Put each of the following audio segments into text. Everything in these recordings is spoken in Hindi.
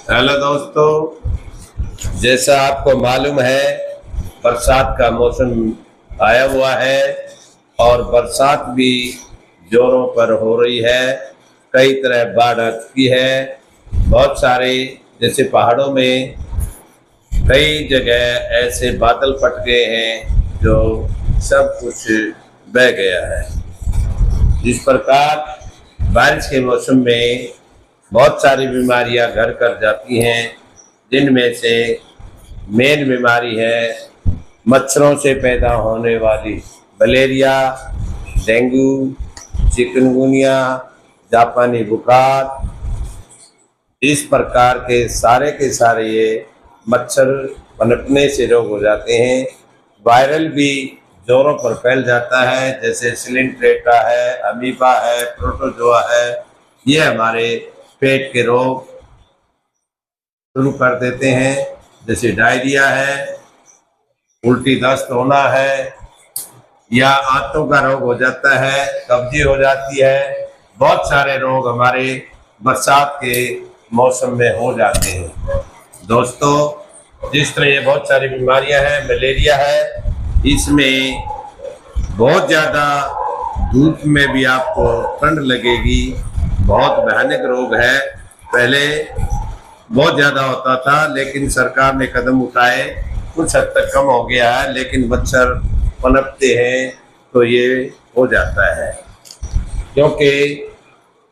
हेलो दोस्तों, जैसा आपको मालूम है बरसात का मौसम आया हुआ है और बरसात भी जोरों पर हो रही है। कई तरह बाढ़ आ चुकी है। बहुत सारे जैसे पहाड़ों में कई जगह ऐसे बादल फट गए हैं जो सब कुछ बह गया है। जिस प्रकार बारिश के मौसम में बहुत सारी बीमारियां घर कर जाती हैं, जिनमें से मेन बीमारी है मच्छरों से पैदा होने वाली मलेरिया, डेंगू, चिकनगुनिया, जापानी बुखार। इस प्रकार के सारे ये मच्छर पनपने से रोग हो जाते हैं। वायरल भी जोरों पर फैल जाता है, जैसे सिलिंट्रेटा है, अमीबा है, प्रोटोजोआ है। ये हमारे पेट के रोग शुरू कर देते हैं, जैसे डायरिया है, उल्टी दस्त होना है, या आंतों का रोग हो जाता है, कब्जी हो जाती है। बहुत सारे रोग हमारे बरसात के मौसम में हो जाते हैं। दोस्तों, जिस तरह ये बहुत सारी बीमारियां हैं, मलेरिया है, इसमें बहुत ज़्यादा धूप में भी आपको ठंड लगेगी। बहुत भयानक रोग है। पहले बहुत ज़्यादा होता था, लेकिन सरकार ने कदम उठाए, कुछ हद तक कम हो गया है, लेकिन मच्छर पनपते हैं तो ये हो जाता है। क्योंकि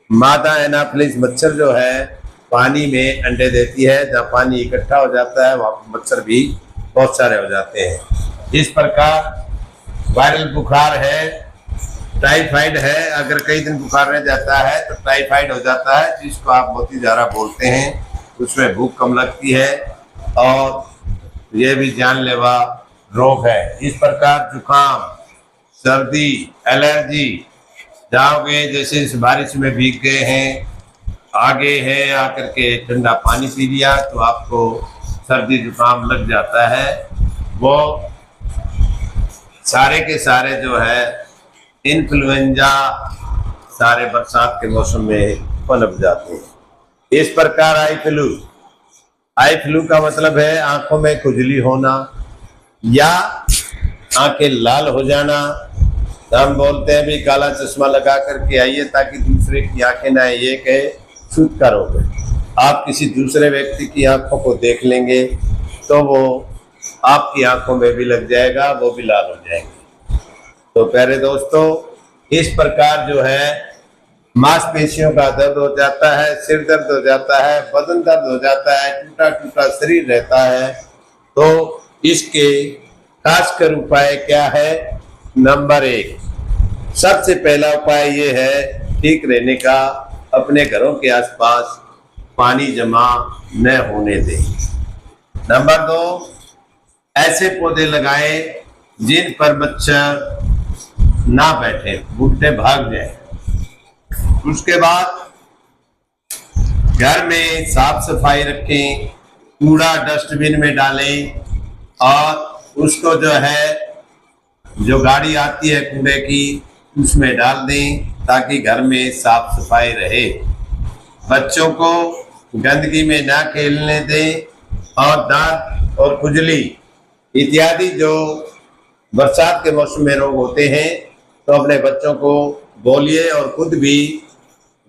मादा एनाफिलिस मच्छर जो है पानी में अंडे देती है। जहाँ पानी इकट्ठा हो जाता है वहाँ पर मच्छर भी बहुत सारे हो जाते हैं। इस प्रकार वायरल बुखार है, टाइफाइड है। अगर कई दिन बुखार रह जाता है तो टाइफाइड हो जाता है, जिसको आप मोतीजारा बोलते हैं। उसमें भूख कम लगती है और ये भी जानलेवा रोग है। इस प्रकार जुकाम, सर्दी, एलर्जी, जाओगे जैसे इस बारिश में भीग गए हैं, आगे है आकर के ठंडा पानी पी लिया तो आपको सर्दी जुकाम लग जाता है। वो सारे के सारे जो है इन्फ्लुएंजा सारे बरसात के मौसम में पनप जाते हैं। इस प्रकार आई फ्लू का मतलब है आंखों में खुजली होना या आंखें लाल हो जाना। हम बोलते हैं भी काला चश्मा लगा करके आइए ताकि दूसरे की आंखें ना ये कहे छूत का रोग है। आप किसी दूसरे व्यक्ति की आंखों को देख लेंगे तो वो आपकी आंखों में भी लग जाएगा, वो भी लाल हो जाएंगे। तो प्यारे दोस्तों, इस प्रकार जो है मांसपेशियों का दर्द हो जाता है, सिर दर्द हो जाता है, बदन दर्द हो जाता है, टूटा टूटा शरीर रहता है। तो इसके खासकर उपाय क्या है? नंबर 1, सबसे पहला उपाय ये है ठीक रहने का, अपने घरों के आसपास पानी जमा न होने दें। नंबर 2, ऐसे पौधे लगाएं जिन पर मच्छर ना बैठे, भुट्टे भाग जाए। उसके बाद घर में साफ सफाई रखें, कूड़ा डस्टबिन में डालें और उसको जो गाड़ी आती है कूड़े की उसमें डाल दें ताकि घर में साफ सफाई रहे। बच्चों को गंदगी में ना खेलने दें और दांत और खुजली इत्यादि जो बरसात के मौसम में रोग होते हैं तो अपने बच्चों को बोलिए और खुद भी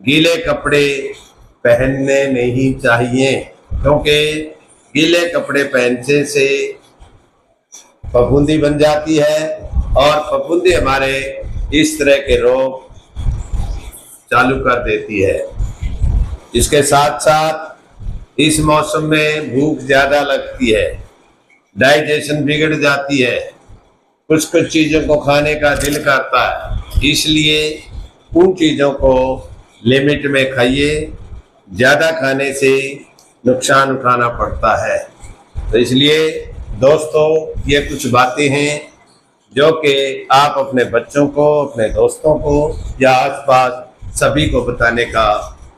गीले कपड़े पहनने नहीं चाहिए, क्योंकि गीले कपड़े पहनने से फफूंदी बन जाती है और फफूंदी हमारे इस तरह के रोग चालू कर देती है। इसके साथ साथ इस मौसम में भूख ज़्यादा लगती है, डाइजेशन बिगड़ जाती है, कुछ कुछ चीज़ों को खाने का दिल करता है। इसलिए उन चीज़ों को लिमिट में खाइए। ज़्यादा खाने से नुकसान उठाना पड़ता है। तो इसलिए दोस्तों, ये कुछ बातें हैं जो कि आप अपने बच्चों को, अपने दोस्तों को या आसपास सभी को बताने का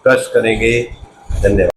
कष्ट करेंगे। धन्यवाद।